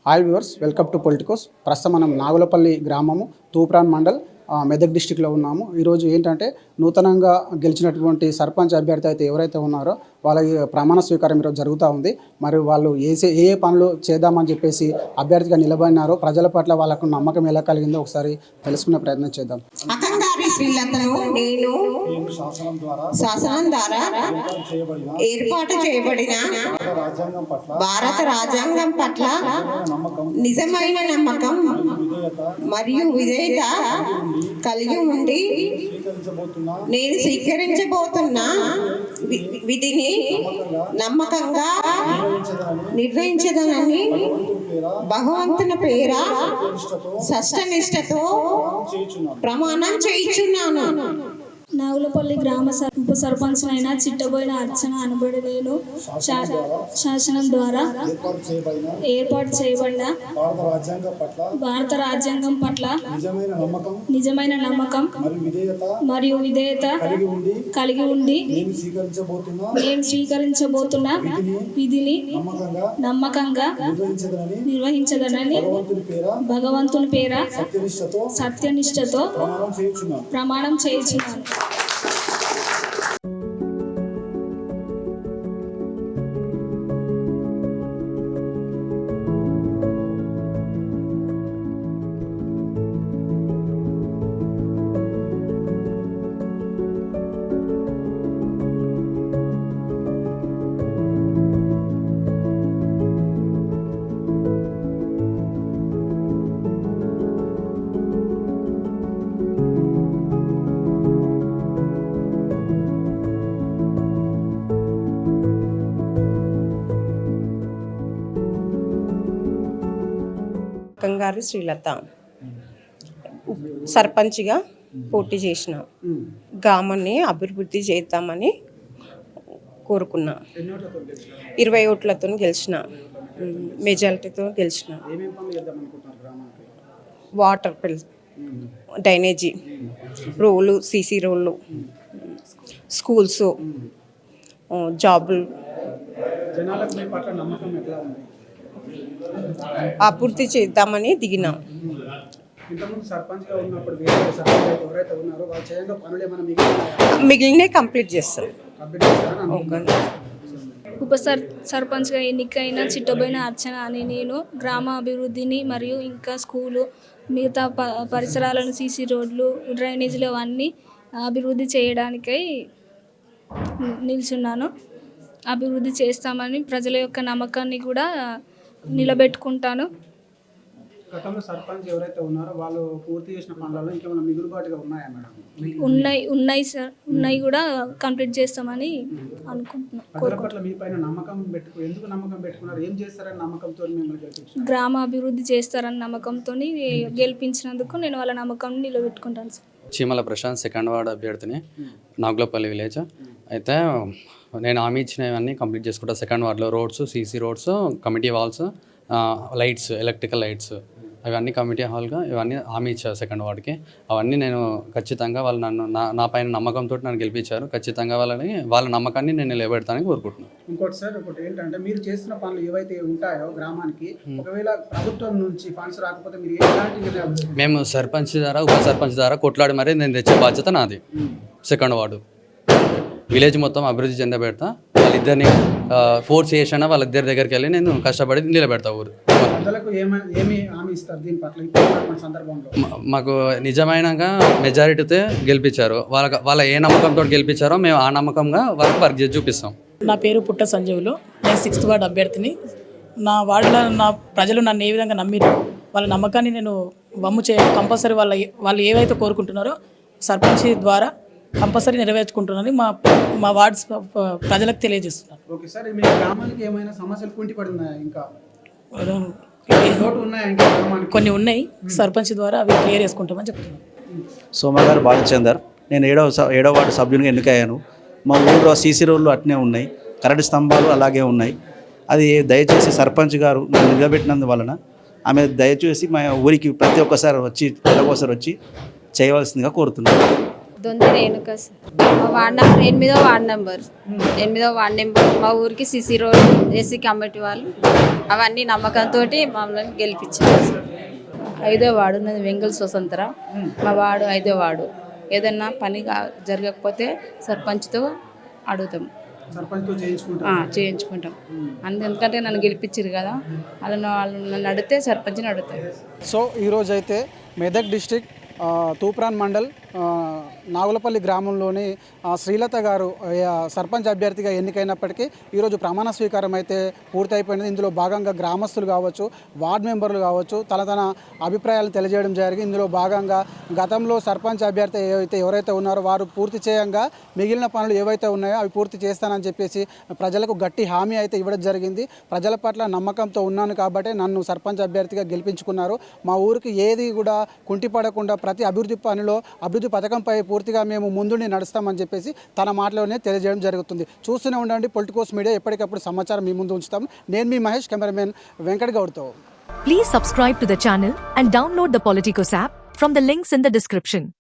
Hi viewers, welcome to Politicos. ప్రస్తుతం మనం నాగులపల్లి గ్రామము, తూప్రాన్ మండల్, మెదక్ డిస్టిక్లో ఉన్నాము. ఈరోజు ఏంటంటే నూతనంగా గెలిచినటువంటి సర్పంచ్ అభ్యర్థి అయితే ఎవరైతే ఉన్నారో వాళ్ళకి ప్రమాణ స్వీకారం ఈరోజు జరుగుతూ ఉంది. మరి వాళ్ళు ఏ పనులు చేద్దామని చెప్పేసి అభ్యర్థిగా నిలబడినారో, ప్రజల పట్ల వాళ్ళకు నమ్మకం ఎలా కలిగిందో ఒకసారి తెలుసుకునే ప్రయత్నం చేద్దాం. శాసనం ద్వారా ఏర్పాటు చేయబడిన భారత రాజ్యాంగం పట్ల నిజమైన నమ్మకం మరియు విధేయత కలిగి ఉండి నేను స్వీకరించబోతున్న విధిని నమ్మకంగా నిర్వహించదనని భగవంతుని పేర సష్టనిష్టతో ప్రమాణం చేయుచున్నాను. నాగులపల్లి గ్రామ ఉప సర్పంచ్నైన చిట్టబోయిన అర్చన అనబడి నేను శాసనం ద్వారా ఏర్పాటు చేయబడిన భారత రాజ్యాంగం పట్ల నిజమైన నమ్మకం మరియు విధేయత కలిగి ఉండి నేను స్వీకరించబోతున్న విధిని నమ్మకంగా నిర్వహించదనని భగవంతుని పేర సత్యనిష్టతో ప్రమాణం చేయుచున్నాను. కంగారి శ్రీలత సర్పంచ్గా పోటీ చేసిన గ్రామాన్ని అభివృద్ధి చేద్దామని కోరుకున్నా. 20 ఓట్లతో గెలిచిన, మెజారిటీతో గెలిచిన. వాటర్ డ్రైనేజీ రోడ్లు, సీసీ రోడ్లు, స్కూల్స్, జాబులు అభివృద్ధి చేద్దామని దిగినాం. మిగిలిన కంప్లీట్ చేస్తాం. ఉప సర్పంచ్గా ఎన్నికైన చిట్టబోయిన అర్చన అని నేను గ్రామ అభివృద్ధిని మరియు ఇంకా స్కూలు, మిగతా పరిసరాలను, సీసీ రోడ్లు, డ్రైనేజీలు అవన్నీ అభివృద్ధి చేయడానికై నిల్చున్నాను. అభివృద్ధి చేస్తామని ప్రజల యొక్క నమ్మకాన్ని కూడా నిలబెట్టుకుంటాను. గతంలో సర్పంచ్ ఎవరైతే ఉన్నారో వాళ్ళు పూర్తి చేసిన పనులలో ఇంకేమైనా మిగులుబాటుగా ఉన్నాయా మేడం? ఉన్నాయి సార్, ఉన్నాయి కూడా కంప్లీట్ చేస్తామని అనుకుంటున్నాను. మీ పైన నమ్మకం ఎందుకు నమ్మకం పెట్టుకున్నారు? ఏం చేస్తారని నమ్మకంతో మిమ్మల్ని గెలిపించారు? గ్రామ అభివృద్ధి చేస్తారని నమ్మకంతో గెలిపించినందుకు నేను వాళ్ళ నమ్మకం నిలబెట్టుకుంటాను సార్. చీమల ప్రశాంత్, సెకండ్ వార్డ్ అభ్యర్థిని, నాగులపల్లి విలేజ్. అయితే నేను హామీ ఇచ్చినవన్నీ కంప్లీట్ చేసుకుంటా. సెకండ్ వార్డ్లో roads, CC roads, committee walls, lights, electrical lights, అవన్నీ కమిటీ హాల్గా ఇవన్నీ హామీ ఇచ్చారు సెకండ్ వార్డ్కి. అవన్నీ నేను ఖచ్చితంగా వాళ్ళు నా పైన నమ్మకంతో నన్ను గెలిపించారు. ఖచ్చితంగా వాళ్ళ నమ్మకాన్ని నేను నిలబెడతానని కోరుకుంటున్నాను. ఇంకోటి సార్, ఒకటి ఏంటంటే మీరు చేస్తున్న పనులు ఏవైతే ఉంటాయో గ్రామానికి, ఒకవేళ ప్రభుత్వం నుంచి ఫండ్స్ రాకపోతే మీరు ఎలాంటి మేము సర్పంచ్ ద్వారా, ఉప సర్పంచ్ ద్వారా కొట్లాడి మరీ నేను తెచ్చే బాధ్యత నాది. సెకండ్ వార్డు విలేజ్ మొత్తం అభివృద్ధి చెందబెడతా. వాళ్ళిద్దరిని ఫోర్స్ చేసినా వాళ్ళిద్దరి దగ్గరికి వెళ్ళి నేను కష్టపడి నిలబెడతా. ఊరు మాకు నిజమైనగా మెజారిటీతో గెలిపించారు. వాళ్ళ ఏ నమ్మకంతో గెలిపించారో మేము ఆ నమ్మకంగా వాళ్ళకి వర్క్ చేసి చూపిస్తాం. నా పేరు పుట్ట సంజీవులు, నేను 6th వార్డ్ అభ్యర్థిని. నా వార్డులో నా ప్రజలు నన్ను ఏ విధంగా నమ్మిరు, వాళ్ళ నమ్మకాన్ని నేను వమ్ము కంపల్సరీ వాళ్ళు ఏవైతే కోరుకుంటున్నారో సర్పంచ్ ద్వారా కంపల్సరీ నెరవేర్చుకుంటున్నాను మా వార్డ్ ప్రజలకు తెలియజేస్తున్నాను. ఓకే సార్, మీ గ్రామానికి ఏమైనా సమస్యలు కుంటిపడున్నాయా? ఇంకా కొన్ని ఉన్నాయి, సర్పంచ్ ద్వారా అవి క్లియర్ చేసుకుంటామని చెప్తున్నాను. సోమగారు బాలచందర్, నేను 7వ వార్డు సభ్యునిగా ఎన్నికయ్యాను. మా ఊళ్ళో సీసీ రోడ్లు అట్నే ఉన్నాయి, కరెంటు స్తంభాలు అలాగే ఉన్నాయి. అది దయచేసి సర్పంచ్ గారు నన్ను నిలబెట్టినందువలన ఆమె దయచేసి మా ఊరికి ప్రతి ఒక్కసారి వచ్చి చేయవలసిందిగా కోరుతున్నాను. దొంతి రేణుక సార్. మా వార్డ్ నెంబర్ 8వ వార్డ్ నెంబర్. 8వ వార్డ్ నెంబర్. మా ఊరికి సిసి రోడ్, ఎస్సీ కమిటీ వాళ్ళు అవన్నీ నమ్మకంతో మమ్మల్ని గెలిపించారు సార్. 5వ వార్డు ఉన్నది వెంగల్ స్వతంత్ర. మా వార్డు 5వ వార్డు. ఏదన్నా పని జరగకపోతే సర్పంచ్తో అడుగుతాం, సర్పంచ్తో చేయించుకుంటారు. చేయించుకుంటాం. ఎందుకంటే నన్ను గెలిపించారు కదా, వాళ్ళు నన్ను అడిగితే సర్పంచ్ని అడుగుతాం. సో ఈరోజు అయితే మెదక్ డిస్టిక్ తూప్రాన్ మండల్ నాగులపల్లి గ్రామంలోని శ్రీలత గారు సర్పంచ్ అభ్యర్థిగా ఎన్నికైనప్పటికీ ఈరోజు ప్రమాణ స్వీకారం అయితే పూర్తయిపోయింది. ఇందులో భాగంగా గ్రామస్తులు కావచ్చు, వార్డు మెంబర్లు కావచ్చు తన అభిప్రాయాలు తెలియజేయడం జరిగింది. ఇందులో భాగంగా గతంలో సర్పంచ్ అభ్యర్థి ఎవరైతే ఉన్నారో వారు పూర్తి చేయంగా మిగిలిన పనులు ఏవైతే ఉన్నాయో అవి పూర్తి చేస్తానని చెప్పేసి ప్రజలకు గట్టి హామీ అయితే ఇవ్వడం జరిగింది. ప్రజల పట్ల నమ్మకంతో ఉన్నాను కాబట్టి నన్ను సర్పంచ్ అభ్యర్థిగా గెలిపించుకున్నారు. మా ఊరికి ఏది కూడా కుంటిపడకుండా ప్రతి అభివృద్ధి పథకంపై పూర్తిగా మేము ముందుండి నడుస్తామని చెప్పేసి తన మాటలోనే తెలియజేయడం జరుగుతుంది. చూస్తూనే ఉండండి పొలిటికోస్ మీడియా. ఎప్పటికప్పుడు సమాచారం మీ ముందు ఉంచుతాం. నేను మీ మహేష్, కెమెరామెన్ వెంకట్ గౌడ్తో. Please subscribe to the channel and download the Politicos app from the links in the description.